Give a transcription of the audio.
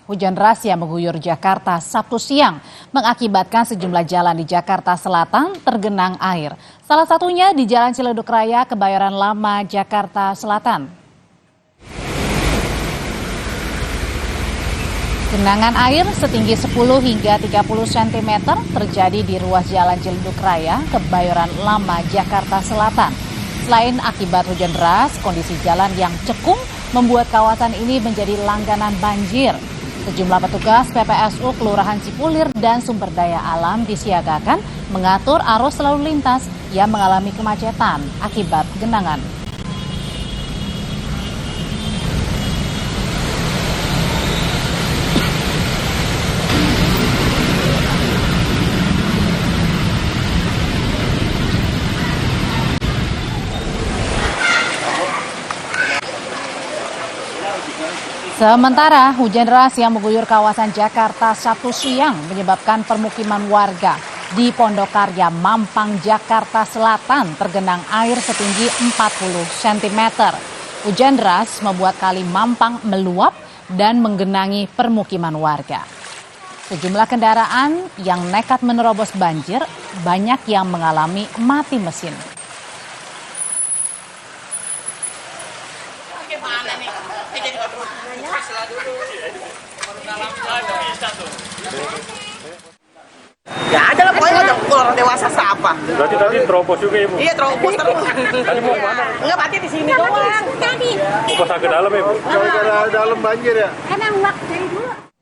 Hujan deras yang mengguyur Jakarta Sabtu siang mengakibatkan sejumlah jalan di Jakarta Selatan tergenang air. Salah satunya di Jalan Ciledug Raya, Kebayoran Lama, Jakarta Selatan. Genangan air setinggi 10 hingga 30 cm terjadi di ruas Jalan Ciledug Raya, Kebayoran Lama, Jakarta Selatan. Selain akibat hujan deras, kondisi jalan yang cekung membuat kawasan ini menjadi langganan banjir. Sejumlah petugas PPSU Kelurahan Cipulir dan Sumber Daya Alam disiagakan mengatur arus lalu lintas yang mengalami kemacetan akibat genangan. Sementara hujan deras yang mengguyur kawasan Jakarta Sabtu siang menyebabkan permukiman warga di Pondokarya, Mampang, Jakarta Selatan tergenang air setinggi 40 cm. Hujan deras membuat kali Mampang meluap dan menggenangi permukiman warga. Sejumlah kendaraan yang nekat menerobos banjir, banyak yang mengalami mati mesin. Gimana nih? Jadi ya ada lah pokoknya udah orang dewasa siapa. Berarti tadi terobos juga Ibu? Iya terobos terus. Tadi mau kemana? Enggak berarti di sini doang. Tadi. Mau ke dalam Ibu? Kalau dalam banjir ya? Emang waktu dari dulu.